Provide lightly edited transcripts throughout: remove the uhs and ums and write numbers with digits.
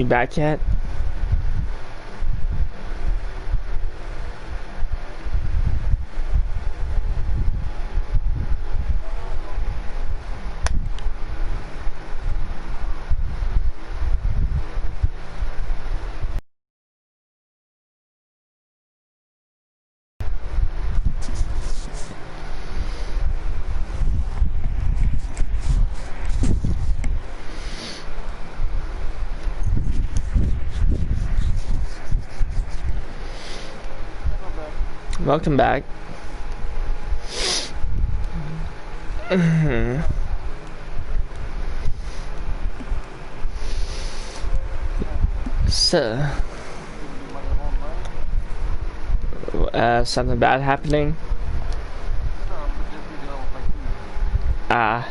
you back yet? Welcome back. So, something bad happening? Ah.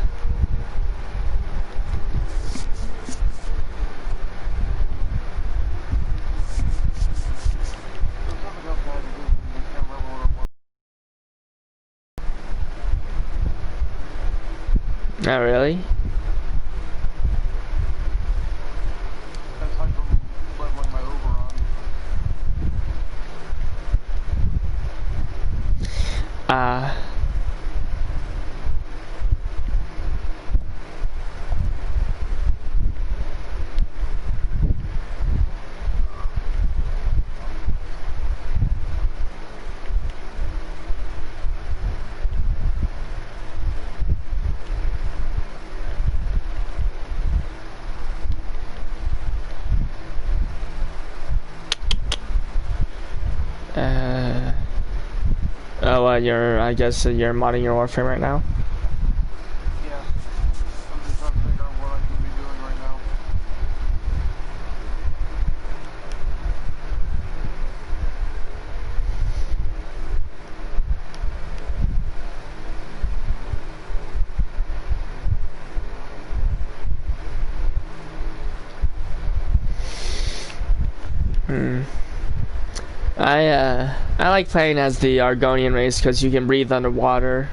Not really. Oh, I guess you're modding your Warframe right now? Yeah. I'm just trying to figure out what I can be doing right now. I like playing as the Argonian race because you can breathe underwater.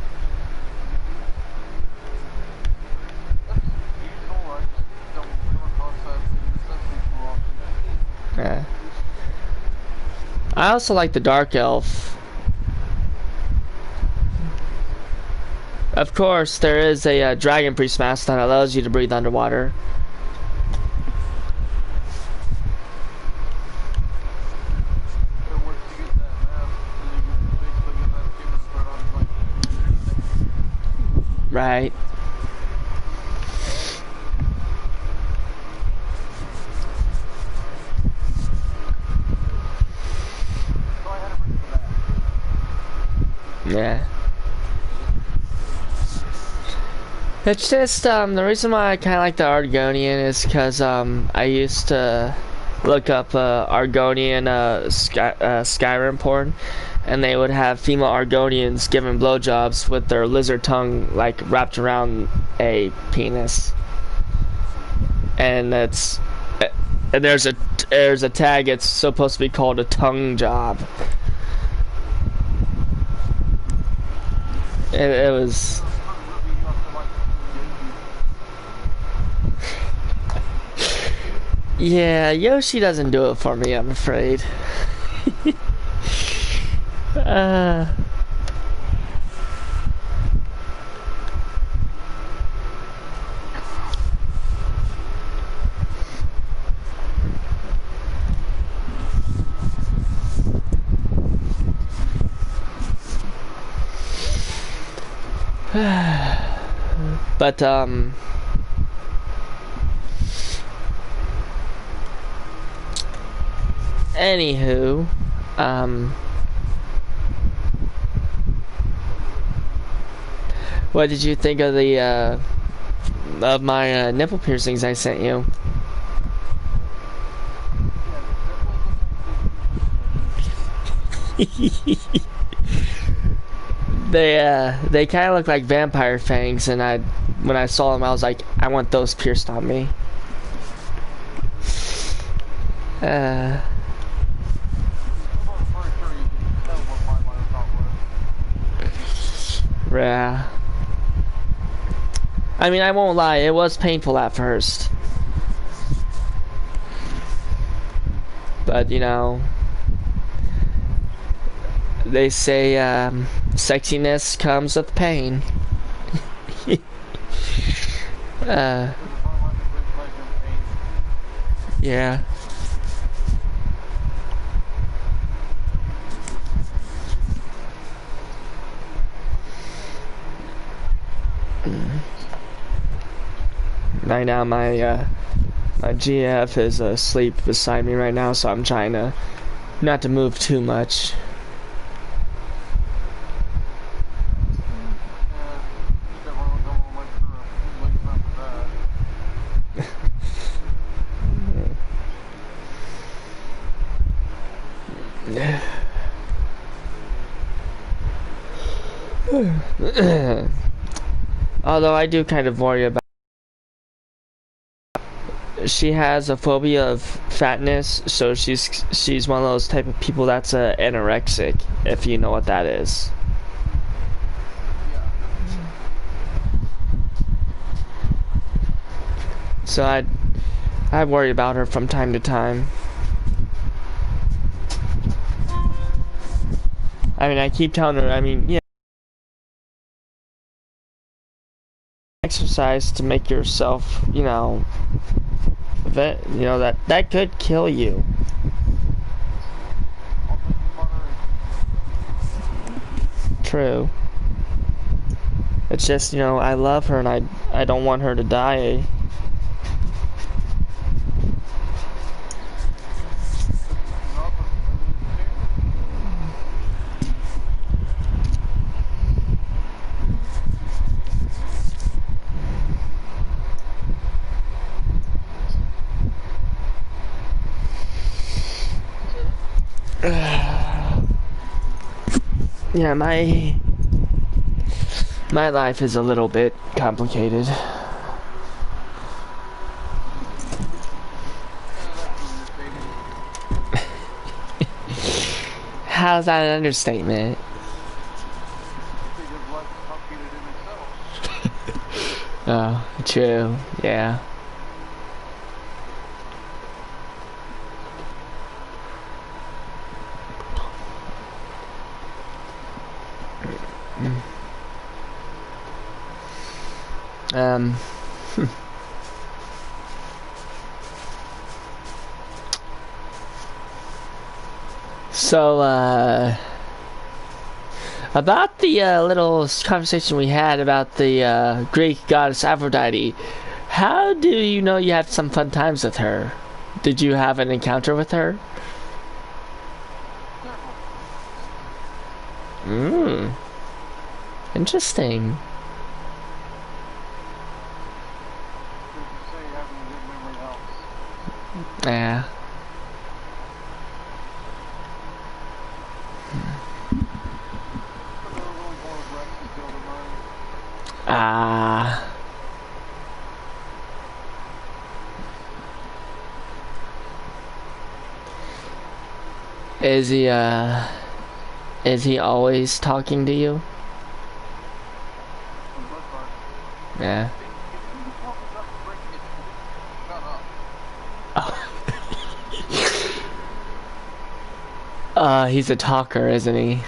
Yeah. I also like the Dark Elf. Of course, there is a Dragon Priest mask that allows you to breathe underwater. Right. Yeah. It's just the reason why I kind of like the Argonian is because I used to look up Argonian Skyrim porn, and they would have female Argonians giving blowjobs with their lizard tongue like wrapped around a penis, and that's and there's a tag. It's supposed to be called a tongue job. It was. Yeah, Yoshi doesn't do it for me, I'm afraid. But anywho, what did you think of the of my nipple piercings I sent you? They kind of look like vampire fangs, and when I saw them, I was like, I want those pierced on me. Yeah. I mean, I won't lie, it was painful at first. But you know, they say sexiness comes with pain. uh, yeah. Right now, my GF is asleep beside me right now, so I'm trying to not to move too much. Although I do kind of worry about. She has a phobia of fatness, so she's one of those type of people that's anorexic, if you know what that is. So I worry about her from time to time. I mean, I keep telling her, I mean, yeah, exercise to make yourself, you know, that could kill you. True. It's just, you know, I love her and I don't want her to die. Yeah, my life is a little bit complicated. How's that an understatement? Oh, true, yeah. Um, so, about the little conversation we had about the Greek goddess Aphrodite, how do you know you had some fun times with her? Did you have an encounter with her? Interesting. Yeah. Ah. Is he always talking to you? Yeah. He's a talker, isn't he?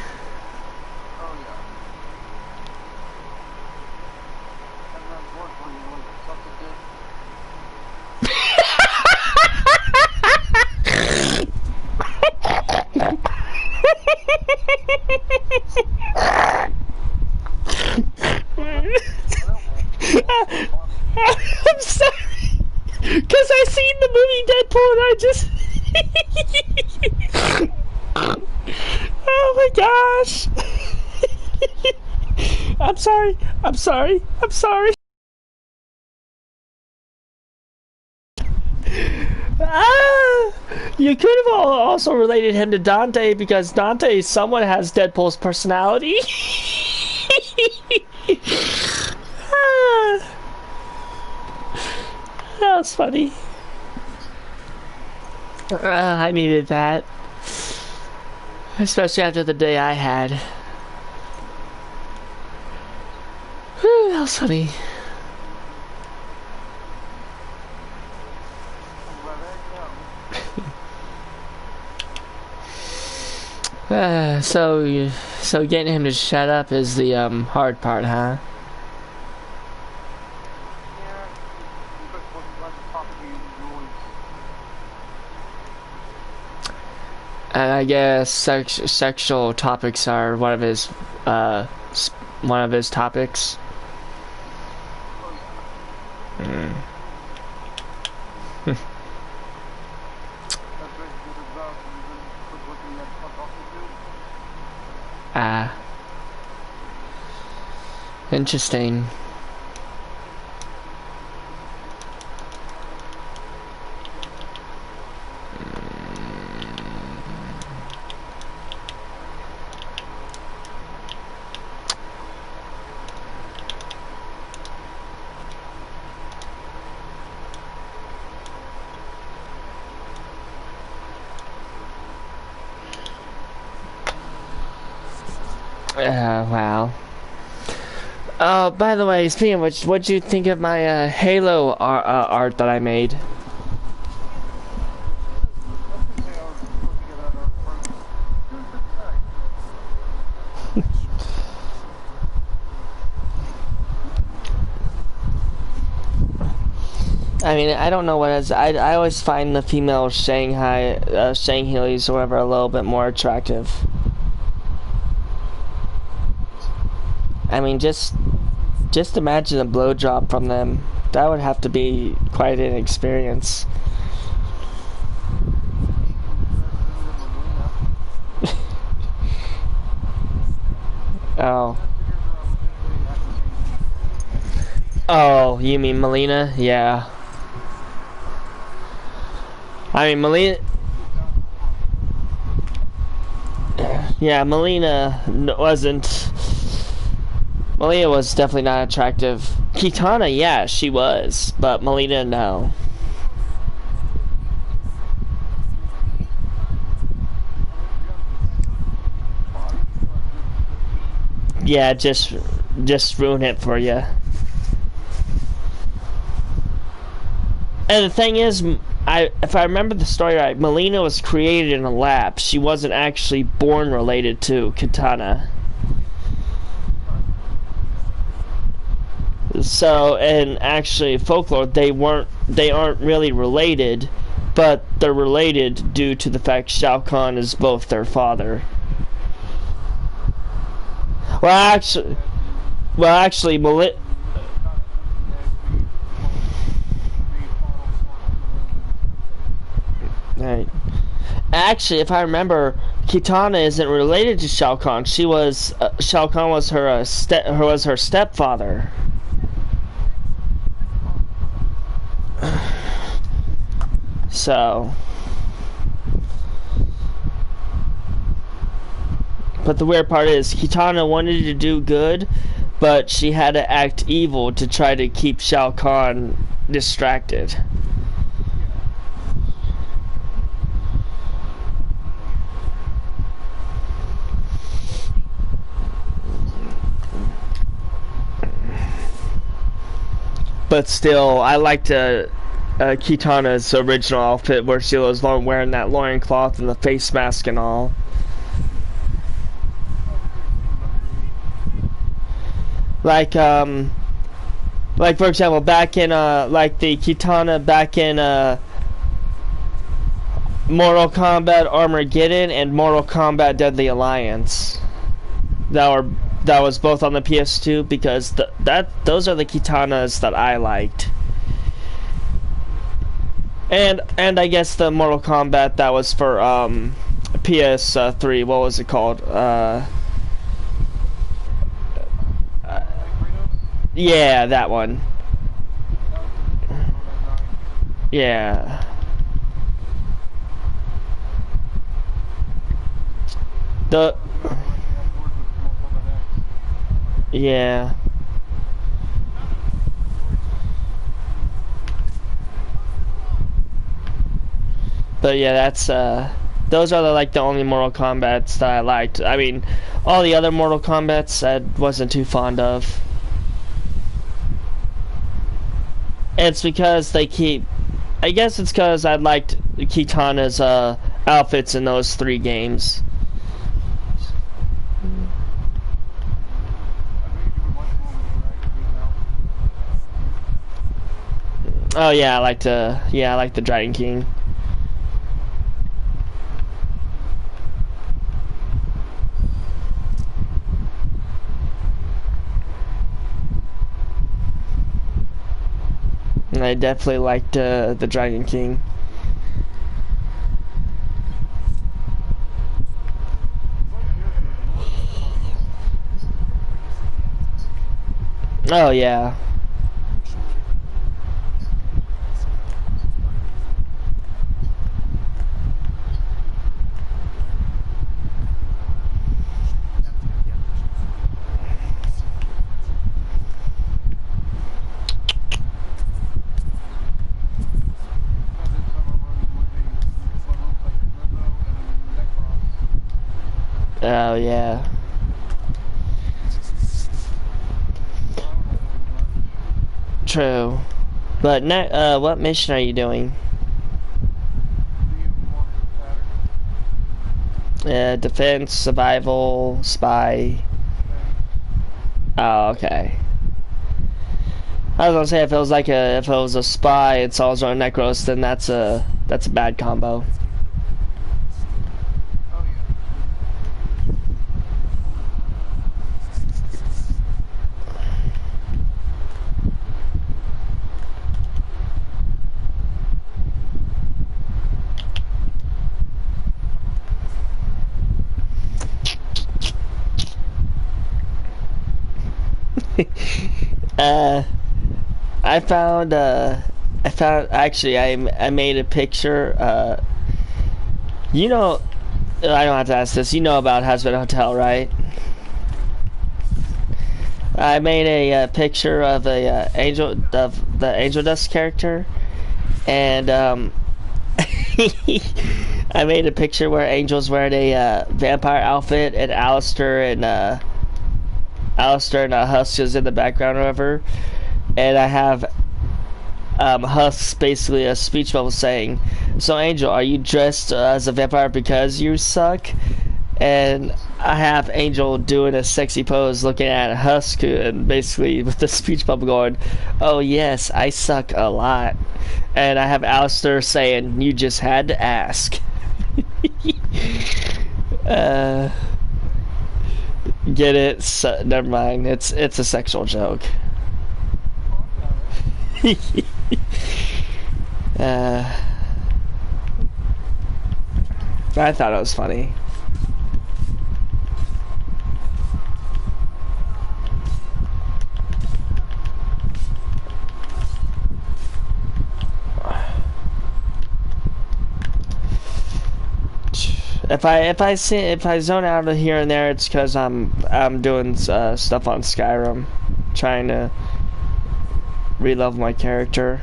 I'm sorry, cause I seen the movie Deadpool and I just. Oh my gosh! I'm sorry. I'm sorry. I'm sorry. Ah, you could have also related him to Dante because Dante somewhat has Deadpool's personality. Ah, that was funny. I needed that. Especially after the day I had. Whew, that was funny. So getting him to shut up is the hard part, huh? Yeah, but what topic he enjoys. And I guess sexual topics are uh one of his topics. Oh yeah. Mm. That's very good as well. So you've been looking at what else to do. Ah, interesting. Wow. Oh, by the way, speaking of which, what'd you think of my Halo art that I made? I mean, I don't know what it is. I always find the female Shanghalis or whatever a little bit more attractive. I mean, just imagine a blowjob from them. That would have to be quite an experience. Oh. Oh, you mean Melina? Yeah. I mean, Melina... Yeah, Melina wasn't... Melina was definitely not attractive. Kitana, yeah, she was. But Melina, no. Yeah, just ruin it for you. And the thing is, if I remember the story right, Melina was created in a lab. She wasn't actually born related to Kitana. So, and actually, folklore, they aren't really related, but they're related due to the fact Shao Kahn is both their father. Well, actually, Right. Actually, if I remember, Kitana isn't related to Shao Kahn. Shao Kahn was her stepfather. So, but the weird part is Kitana wanted to do good, but she had to act evil to try to keep Shao Kahn distracted. But still, I liked Kitana's original outfit where she was wearing that loincloth and the face mask and all. Like for example, back in like the Kitana back in Mortal Kombat Armageddon and Mortal Kombat Deadly Alliance. That was both on the PS2 because those are the Kitanas that I liked. And I guess the Mortal Kombat that was for PS3, what was it called? Yeah, that one. Yeah. Yeah. But yeah, that's those are the only Mortal Kombats that I liked. I mean, all the other Mortal Kombats I wasn't too fond of. It's because I guess it's because I liked Kitana's outfits in those 3 games. Oh yeah, I like to. Yeah, I like the Dragon King. And I definitely liked the Dragon King. Oh yeah. Oh yeah. True. But what mission are you doing? Defense, survival, spy. Oh, okay. I was gonna say if it was a spy and Saul's on Necros, then that's a bad combo. uh, I found actually I made a picture. You know, I don't have to ask this. You know about Husband Hotel, right? I made a picture of the Angel Dust character, and I made a picture where Angel's wearing a vampire outfit, and Alistair and Husk is in the background or whatever, and I have Husk's basically a speech bubble saying, "So Angel, are you dressed as a vampire because you suck?" And I have Angel doing a sexy pose looking at Husk and basically with the speech bubble going, "Oh yes, I suck a lot." And I have Alistair saying, "You just had to ask." uh, get it? Never mind. It's a sexual joke. I thought it was funny. If I zone out of here and there, it's because I'm doing stuff on Skyrim, trying to re-level my character.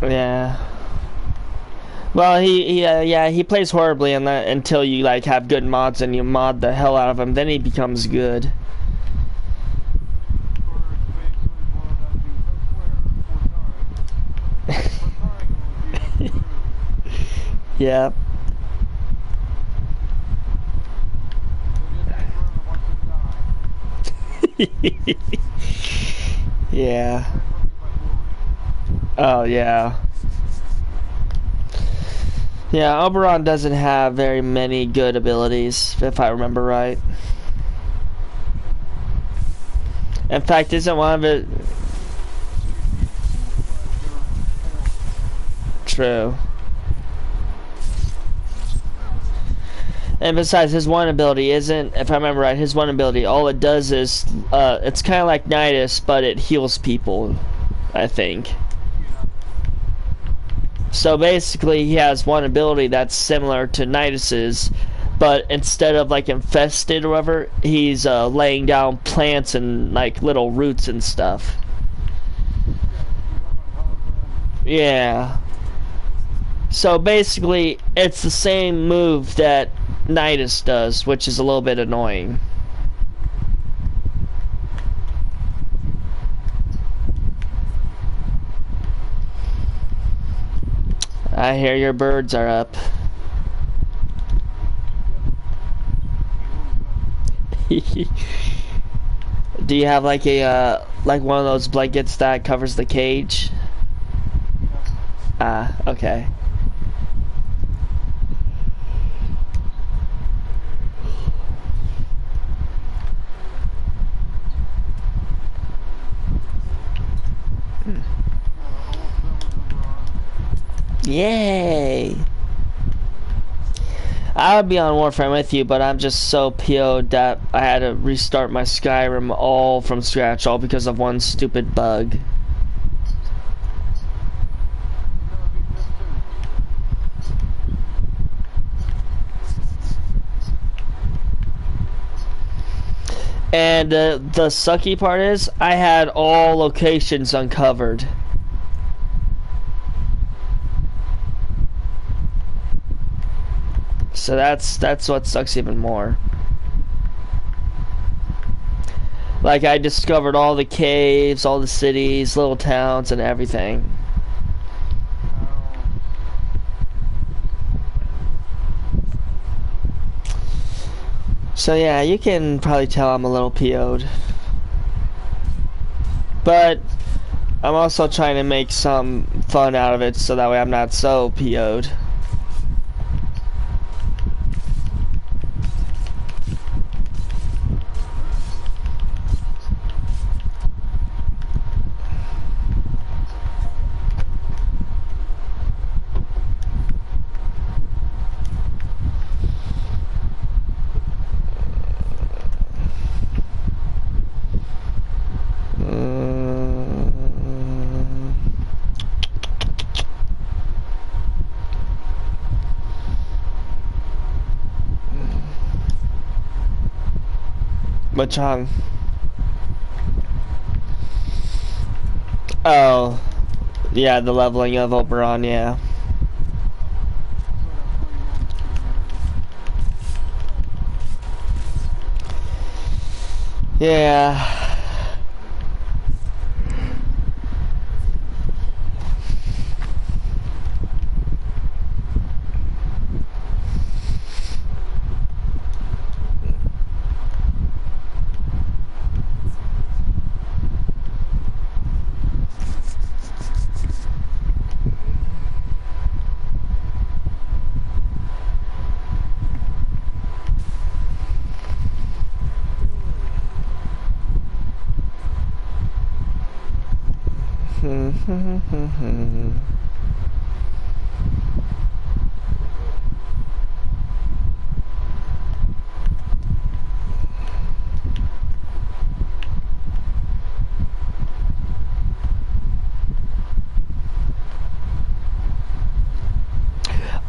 Yeah. Well, he plays horribly in that until you like have good mods and you mod the hell out of him. Then he becomes good. Yeah. Yeah. Oh yeah. Yeah, Oberon doesn't have very many good abilities, if I remember right. In fact, isn't one of it... True. And besides, his one ability isn't, if I remember right, his one ability, all it does is, it's kind of like Nidus, but it heals people, I think. So basically, he has one ability that's similar to Nidus's, but instead of like infested or whatever, he's laying down plants and like little roots and stuff. Yeah. So basically, it's the same move that Nidus does, which is a little bit annoying. I hear your birds are up. Do you have like a like one of those blankets that covers the cage? Ah, okay. Yay! I would be on Warframe with you, but I'm just so PO'd that I had to restart my Skyrim all from scratch, all because of one stupid bug. And the sucky part is, I had all locations uncovered. So that's what sucks even more. Like, I discovered all the caves, all the cities, little towns, and everything. So yeah, you can probably tell I'm a little PO'd. But I'm also trying to make some fun out of it so that way I'm not so PO'd. What's wrong? Oh, yeah, the leveling of Oberon, yeah. Yeah.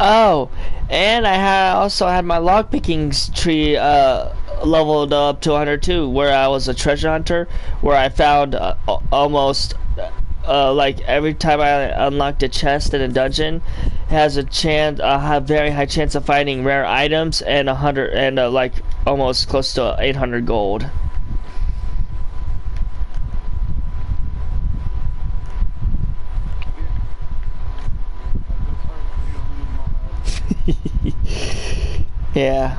Oh, and I also had my lockpicking tree leveled up to 102, where I was a treasure hunter, where I found almost like every time I unlocked a chest in a dungeon, it has a very high chance of finding rare items and 100 and like almost close to 800 gold. Yeah.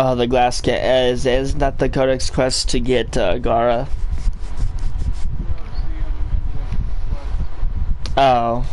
The glass cat is not the codex quest to get Gara. Oh.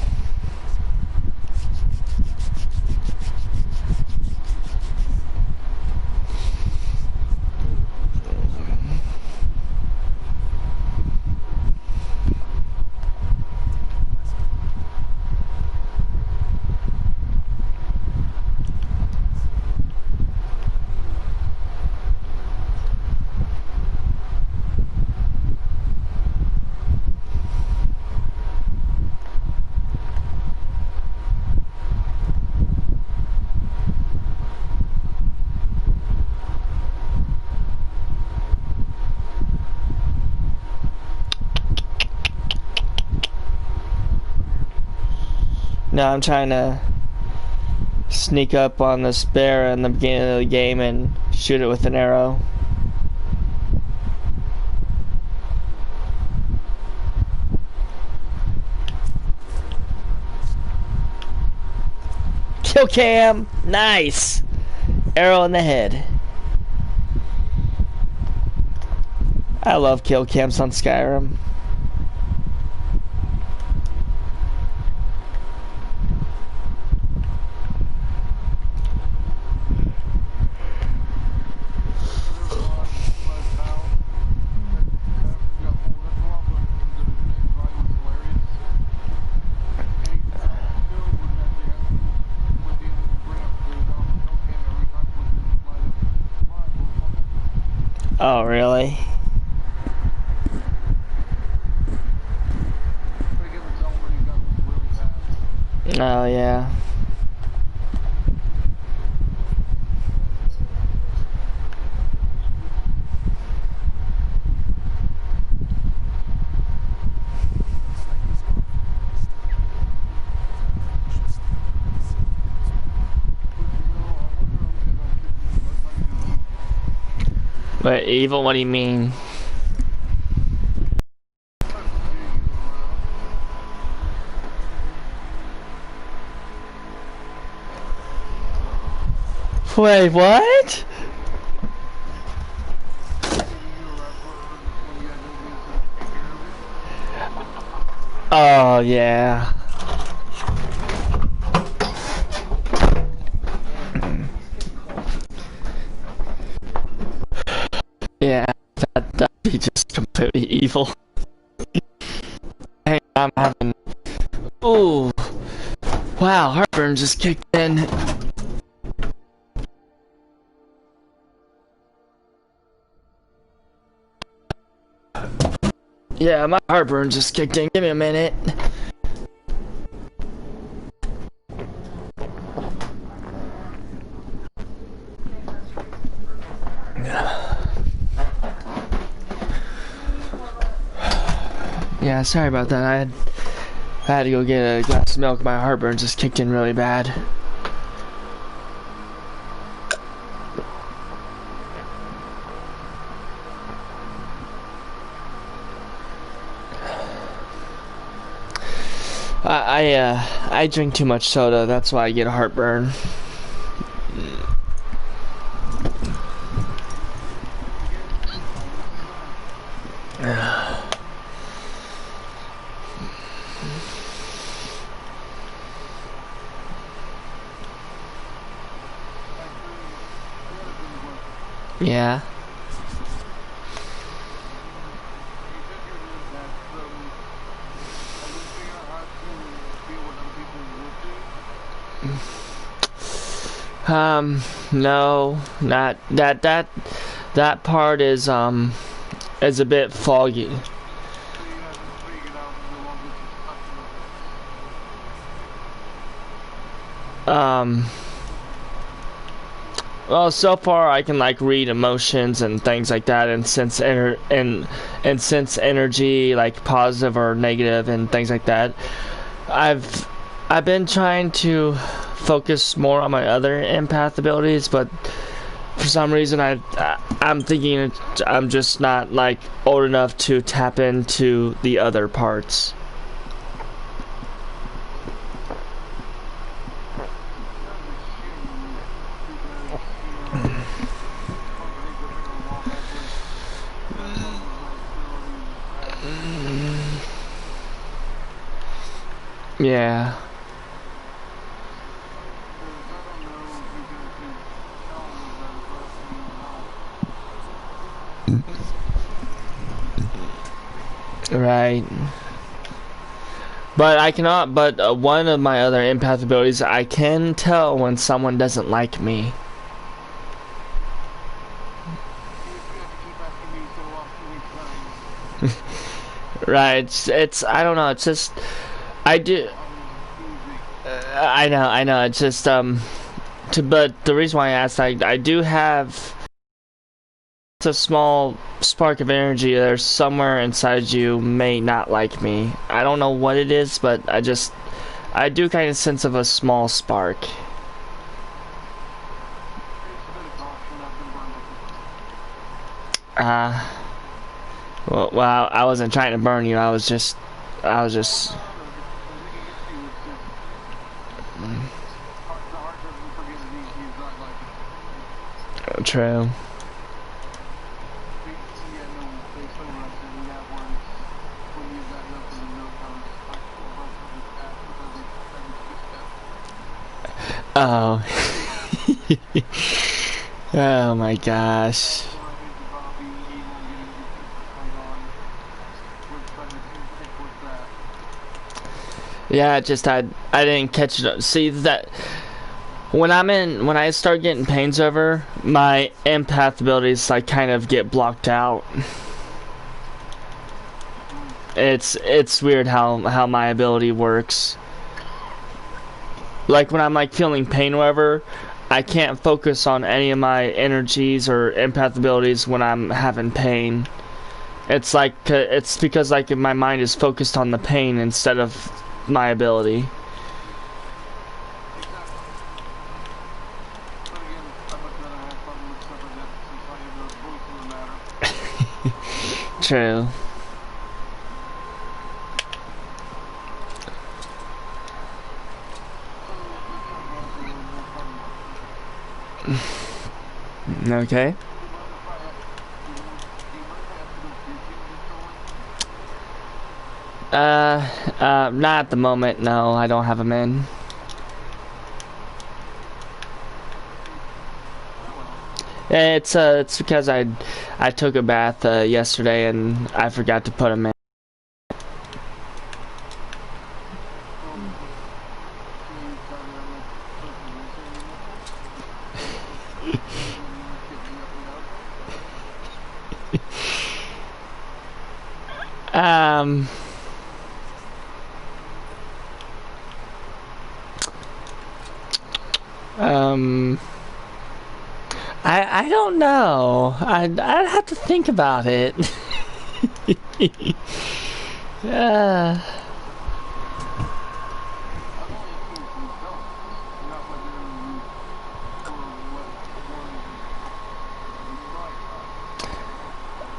No, I'm trying to sneak up on this bear in the beginning of the game and shoot it with an arrow. Kill cam! Nice! Arrow in the head. I love kill cams on Skyrim. Oh, really? Oh, yeah. But evil, what do you mean? Wait, what? Oh, yeah. Yeah, that'd be just completely evil. Hey, I'm having... Ooh. Wow, heartburn just kicked in. Yeah, my heartburn just kicked in. Give me a minute. Yeah, sorry about that. I had to go get a glass of milk. My heartburn just kicked in really bad. I drink too much soda. That's why I get a heartburn. Yeah. No, not that part is a bit foggy. Well, so far I can like read emotions and things like that, and sense sense energy, like positive or negative, and things like that. I've been trying to focus more on my other empath abilities, but for some reason I'm thinking I'm just not like old enough to tap into the other parts. Yeah. Right. But I cannot, but one of my other empath abilities, I can tell when someone doesn't like me. Right, it's I don't know, it's just, I do, I know, it's just, but the reason why I asked, I do have a small spark of energy there's somewhere inside you may not like me. I don't know what it is, but I do kind of sense of a small spark. It's a bit of caution. I've been burned before. Well, I wasn't trying to burn you. I was just. No, no, if it gets to you, it's just the heart doesn't forget it easy. It's not like True. yeah, no, they so rusted in that one. When you've got nothing to know how it's like above the path because it's Oh. Oh my gosh. Yeah, just I didn't catch it. See that when I start getting pains over, my empath abilities like kind of get blocked out. It's weird how my ability works. Like when I'm like feeling pain or whatever, I can't focus on any of my energies or empath abilities when I'm having pain. It's like it's because like my mind is focused on the pain instead of my ability. True. Okay. Not at the moment. No, I don't have them in. It's because I took a bath yesterday and I forgot to put them in. Um. I don't know. I'd have to think about it. uh,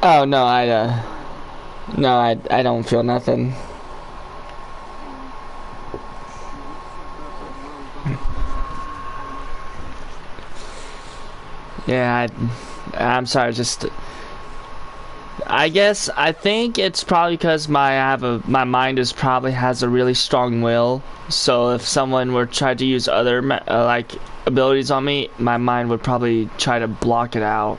oh no, I don't feel nothing. Yeah, I'm sorry. Just, I think it's probably because my mind is probably has a really strong will. So if someone were try to use other like abilities on me, my mind would probably try to block it out.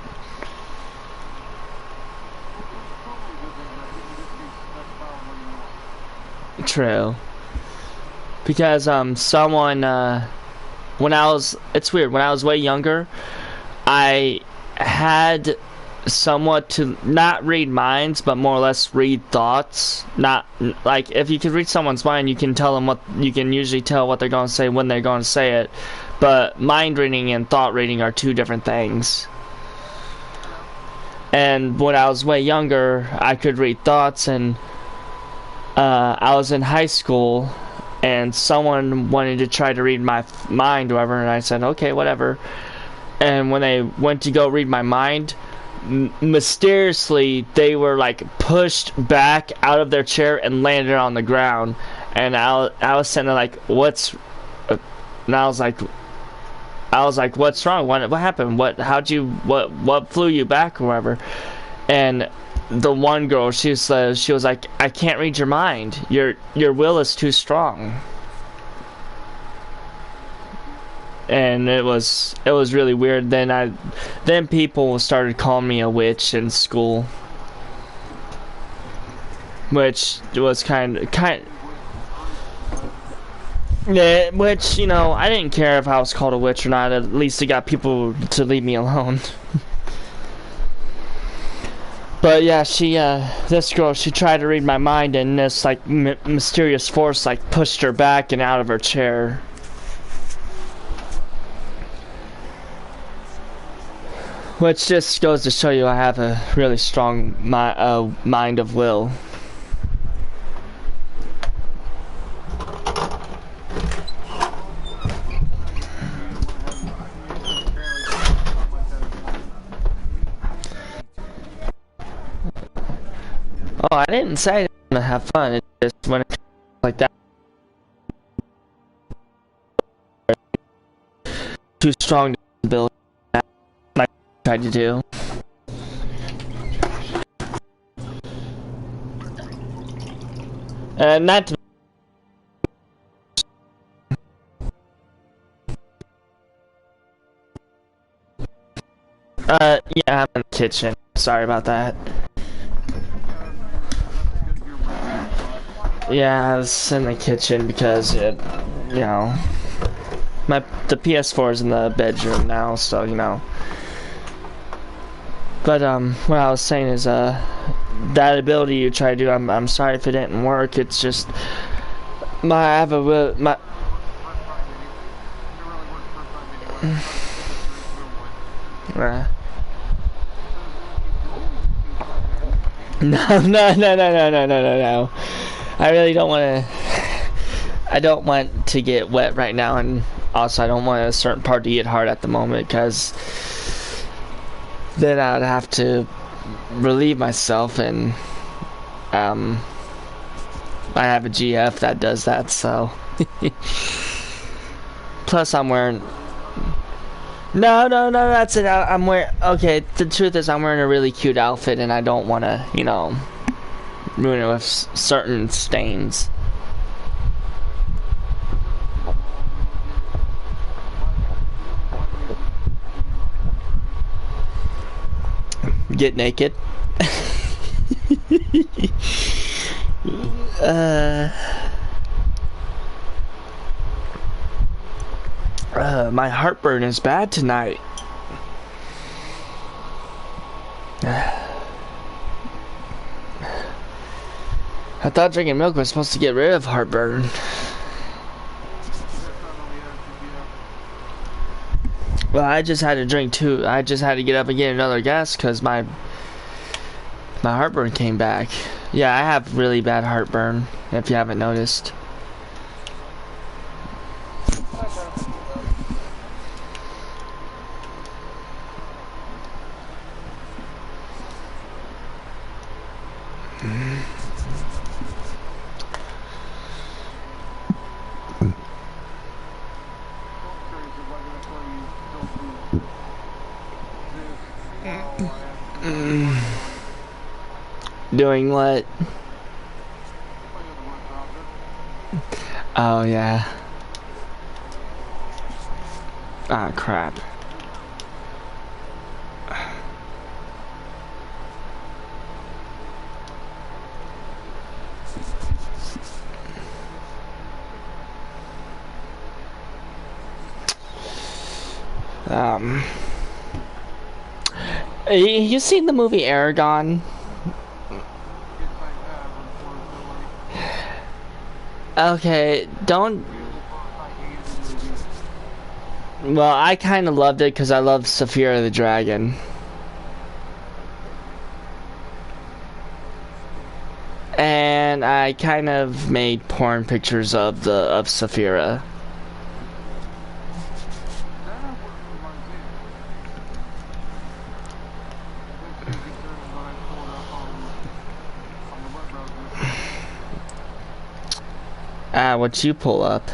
True. Because someone it's weird, when I was way younger, I had somewhat to not read minds, but more or less read thoughts. Not like if you could read someone's mind, you can tell them what you can usually tell what they're going to say when they're going to say it. But mind reading and thought reading are two different things. And when I was way younger, I could read thoughts, and I was in high school, and someone wanted to try to read my mind or whatever, and I said, okay, whatever. And when they went to go read my mind, mysteriously they were like pushed back out of their chair and landed on the ground. And I was sitting there like, what's? And I was like, what's wrong? What happened? What flew you back or whatever? And the one girl, she was like, I can't read your mind. Your will is too strong. And it was really weird. Then people started calling me a witch in school, which was kind. Yeah, which, you know, I didn't care if I was called a witch or not. At least it got people to leave me alone. But yeah, this girl, she tried to read my mind, and this like mysterious force like pushed her back and out of her chair. Which just goes to show you I have a really strong mind of will. I didn't say I didn't have fun. It just when it's like that, too strong to build. That I tried to do. Not to yeah, I'm in the kitchen. Sorry about that. Yeah, I was in the kitchen because it, you know, the PS4 is in the bedroom now, so you know. But what I was saying is that ability you try to do. I'm sorry if it didn't work. It's just I have a my. No. I really don't want to. I don't want to get wet right now, and also I don't want a certain part to get hard at the moment because then I'd have to relieve myself, and I have a GF that does that. So plus I'm wearing. No, that's it. I'm wearing. Okay, the truth is, I'm wearing a really cute outfit, and I don't want to, you know, ruin it with certain stains. Get naked. My heartburn is bad tonight. I thought drinking milk was supposed to get rid of heartburn. Well, I just had to drink two. I just had to get up and get another gas because my heartburn came back. Yeah, I have really bad heartburn, if you haven't noticed. Doing what? Oh yeah. Ah, crap. You seen the movie Aragon? Okay, don't. Well, I kind of loved it because I loved Saphira the Dragon. And I kind of made porn pictures of Saphira. What you pull up?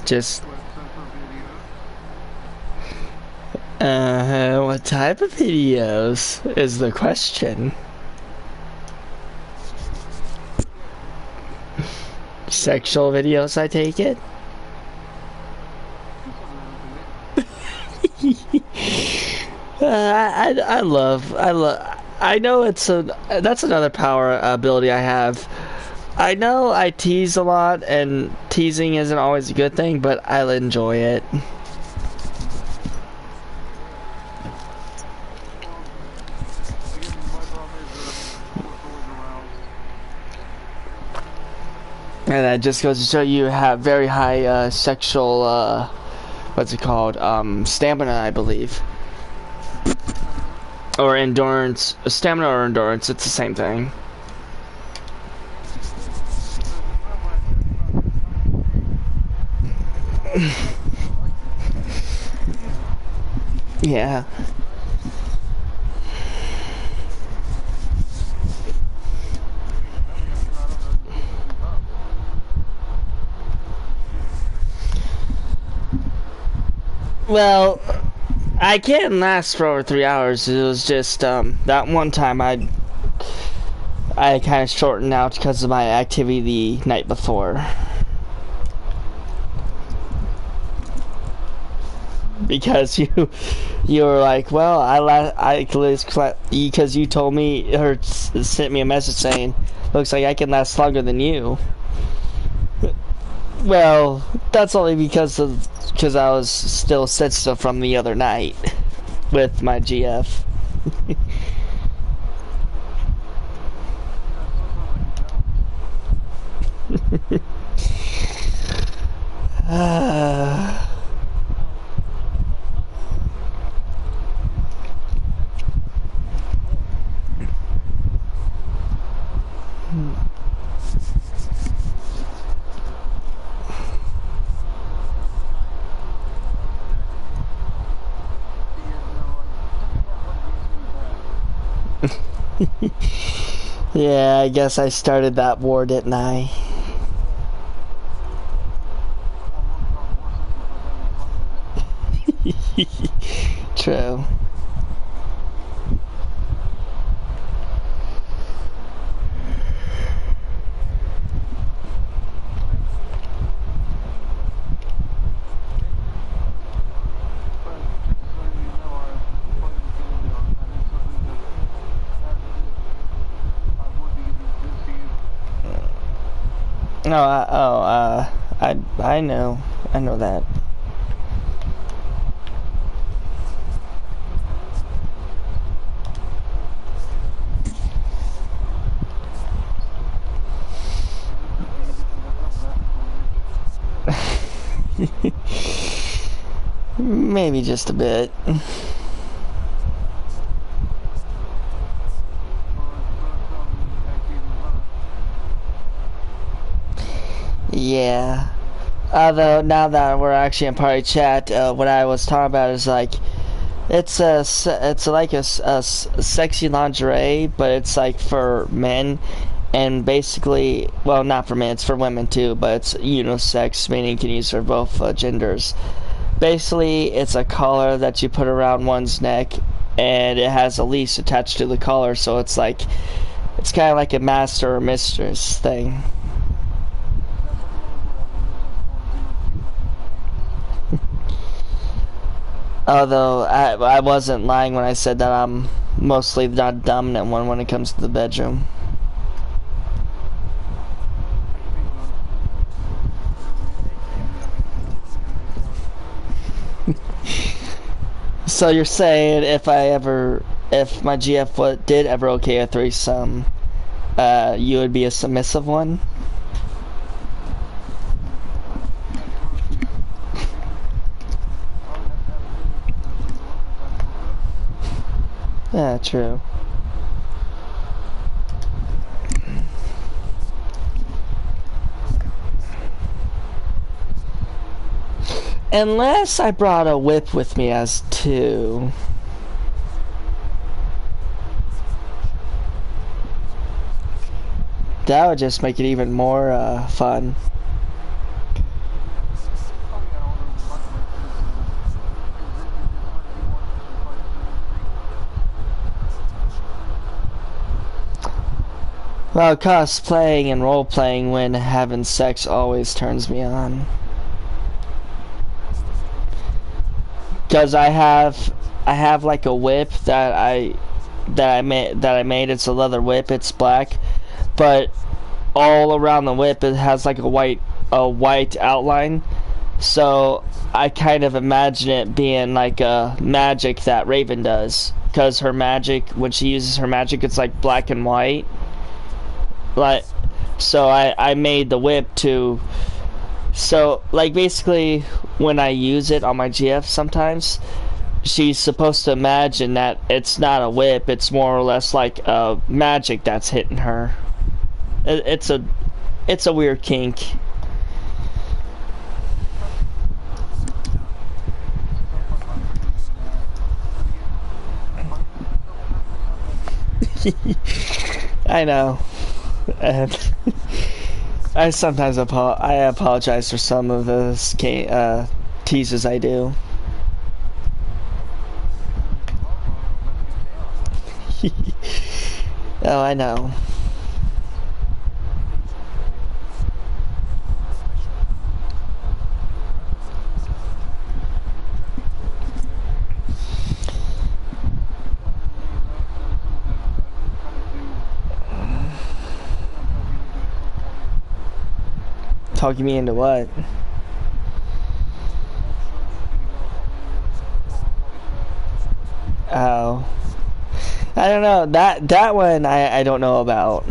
Just. What type of videos is the question? Sexual videos, I take it? I know that's another power ability I have. I know I tease a lot, and teasing isn't always a good thing, but I'll enjoy it. And that just goes to show you have very high sexual, what's it called? Stamina, I believe. Or endurance. Stamina or endurance, it's the same thing. Yeah. Well, I can last for over 3 hours. It was just that one time I kind of shortened out because of my activity the night before. Because you were like, well, because you told me or sent me a message saying, looks like I can last longer than you. Well, that's only because I was still sensitive from the other night with my GF. Yeah, I guess I started that war, didn't I? True. No, I know that. Maybe just a bit. Yeah. Although now that we're actually in party chat, what I was talking about is like, it's like a sexy lingerie, but it's like for men, and basically, well, not for men, it's for women too, but it's unisex, meaning you can use for both genders. Basically, it's a collar that you put around one's neck, and it has a leash attached to the collar, so it's like, it's kind of like a master or mistress thing. Although I wasn't lying when I said that I'm mostly the dominant one when it comes to the bedroom. So you're saying if my GF did ever okay a threesome, you would be a submissive one? Yeah, true. Unless I brought a whip with me as two. That would just make it even more fun. Well, cosplaying and role-playing when having sex always turns me on. Because I have like a whip that I made. It's a leather whip. It's black, but all around the whip it has like a white outline. So I kind of imagine it being like a magic that Raven does. Because her magic, when she uses her magic, it's like black and white. Like, so I made the whip to, so like basically when I use it on my GF sometimes, she's supposed to imagine that it's not a whip, it's more or less like a magic that's hitting her. It's a weird kink. I know. And I sometimes I apologize for some of the teases I do. Oh, I know. Talking me into what? Oh, I don't know. That one I don't know about.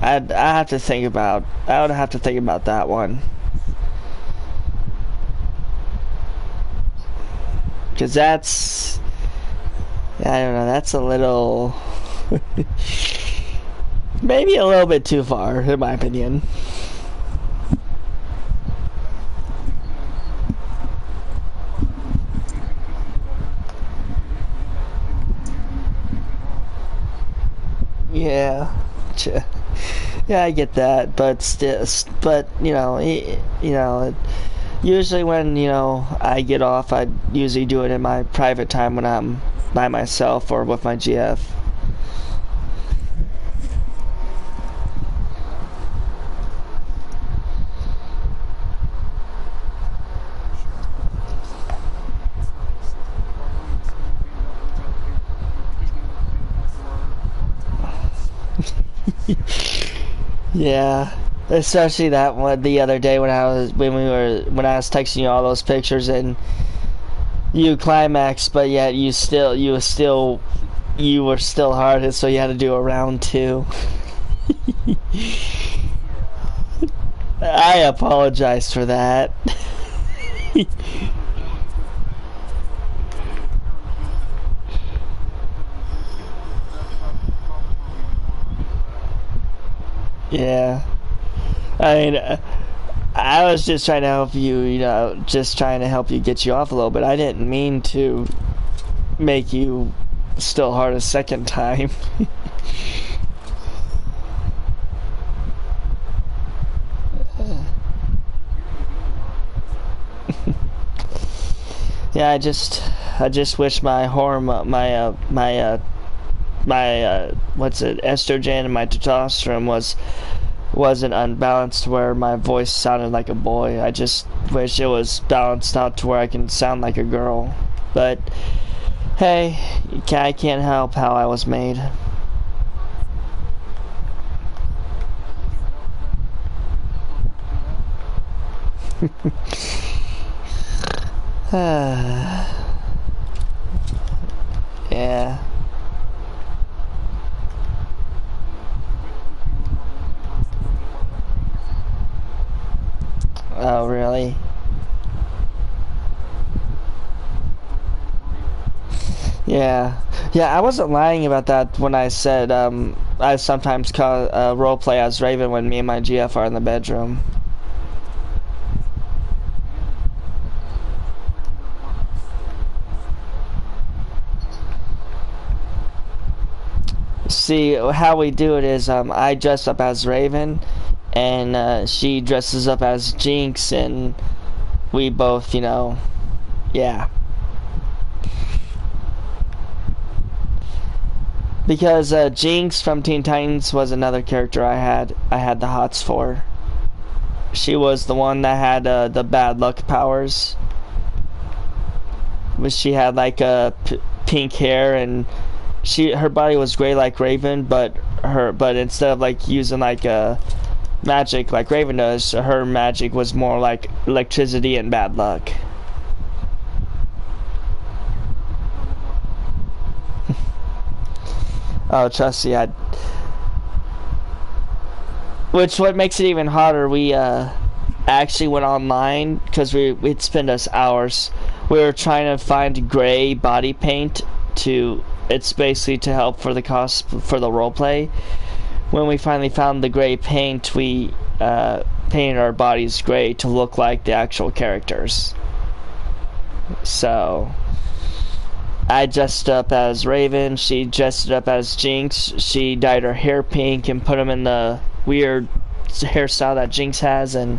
I have to think about. I would have to think about that one. Cause that's, I don't know. That's a little, maybe a little bit too far, in my opinion. Yeah, yeah, I get that, but still, but usually when I get off, I usually do it in my private time when I'm by myself or with my GF. Yeah, especially that one the other day when I was texting you all those pictures and you climaxed, but yet you were still hardest, so you had to do a round two. I apologize for that. Yeah, I mean, I was just trying to help you, just trying to help you get you off a little bit. I didn't mean to make you still hard a second time. Yeah, I just wish my hormone, what's it, estrogen and my testosterone wasn't unbalanced where my voice sounded like a boy. I just wish it was balanced out to where I can sound like a girl. But hey, I can't help how I was made. Yeah. Oh, really? Yeah. Yeah, I wasn't lying about that when I said I sometimes call roleplay as Raven when me and my GF are in the bedroom. See, how we do it is I dress up as Raven and she dresses up as Jinx, and we both, yeah. Because Jinx from Teen Titans was another character I had the hots for. She was the one that had the bad luck powers. She had like pink hair, and her body was gray like Raven, but instead of like using like magic like Raven does, her magic was more like electricity and bad luck. Oh, trust me, which what makes it even harder, we actually went online because we'd spend us hours. We were trying to find gray body paint it's basically to help for the cost for the roleplay. When we finally found the gray paint, we painted our bodies gray to look like the actual characters. So I dressed up as Raven, she dressed up as Jinx, she dyed her hair pink and put them in the weird hairstyle that Jinx has, and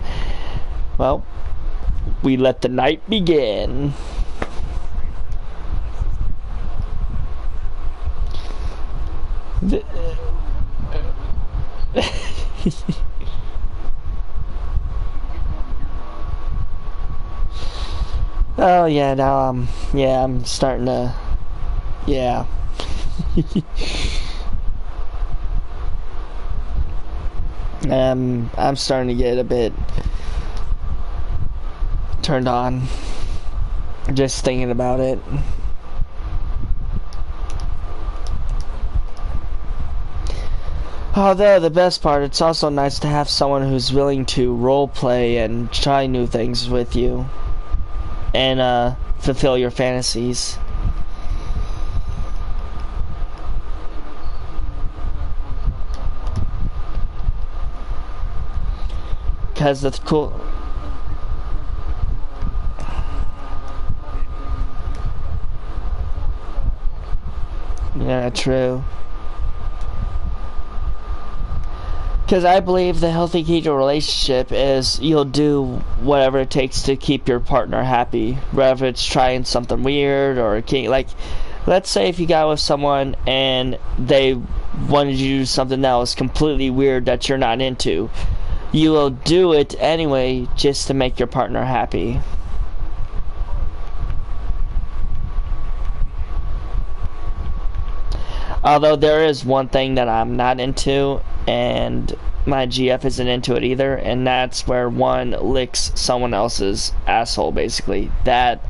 well, we let the night begin. Oh yeah, now I'm starting to, yeah. I'm starting to get a bit turned on just thinking about it. Although the best part, it's also nice to have someone who's willing to role play and try new things with you and fulfill your fantasies. Because the cool. Yeah, true. Because I believe the healthy key to a relationship is you'll do whatever it takes to keep your partner happy. Whether it's trying something weird or like, let's say if you got with someone and they wanted you to do something that was completely weird that you're not into. You will do it anyway just to make your partner happy. Although there is one thing that I'm not into, and my GF isn't into it either, and that's where one licks someone else's asshole, basically. That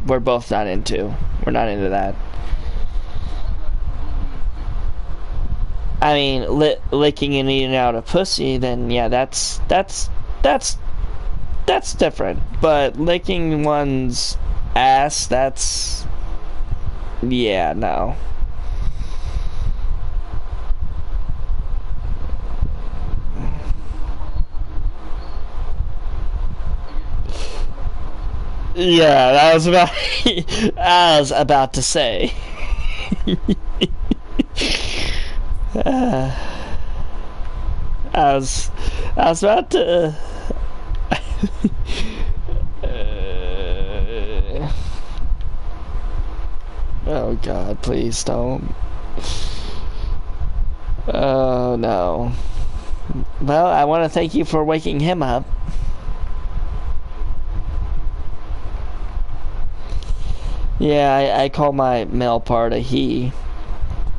we're both not into. We're not into that. I mean, licking and eating out a pussy, then yeah, that's different. But licking one's ass, that's, yeah, no. Yeah, I was about to say. I was about to. Oh God, please don't. Oh no. Well, I want to thank you for waking him up. Yeah, I call my male part a he,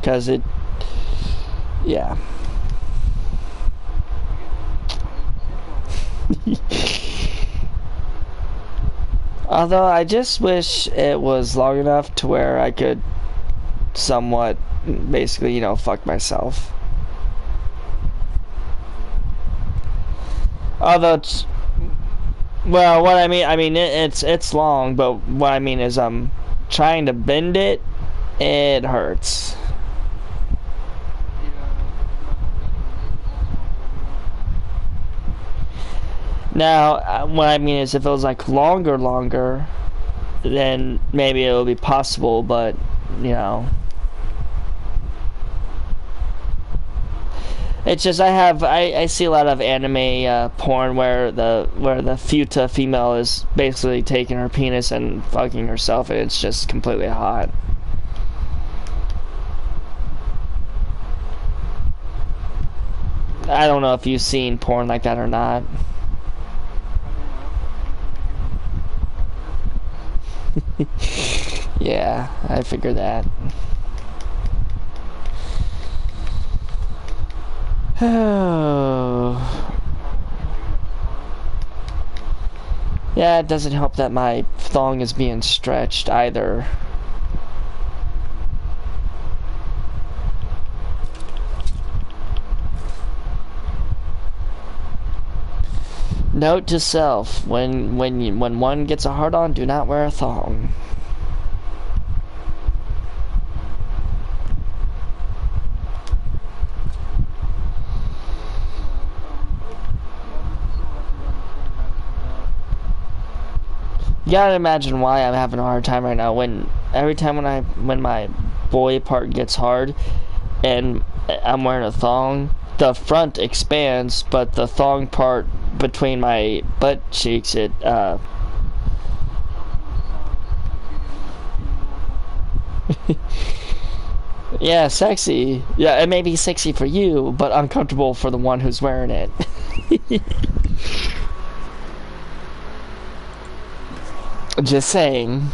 because it, yeah. Although I just wish it was long enough to where I could somewhat, basically, you know, fuck myself. Although it's, well, what I mean, it's long, but what I mean is I'm trying to bend it, it hurts. Now, what I mean is if it was like longer, then maybe it would be possible, but, you know. It's just I see a lot of anime porn where the futa female is basically taking her penis and fucking herself, and it's just completely hot. I don't know if you've seen porn like that or not. Yeah, I figured that. Oh. Yeah, it doesn't help that my thong is being stretched either. Note to self: when one gets a hard on, do not wear a thong. You gotta imagine why I'm having a hard time right now. Every time when my boy part gets hard and I'm wearing a thong, the front expands, but the thong part between my butt cheeks, it Yeah, sexy. Yeah, it may be sexy for you, but uncomfortable for the one who's wearing it. Just saying.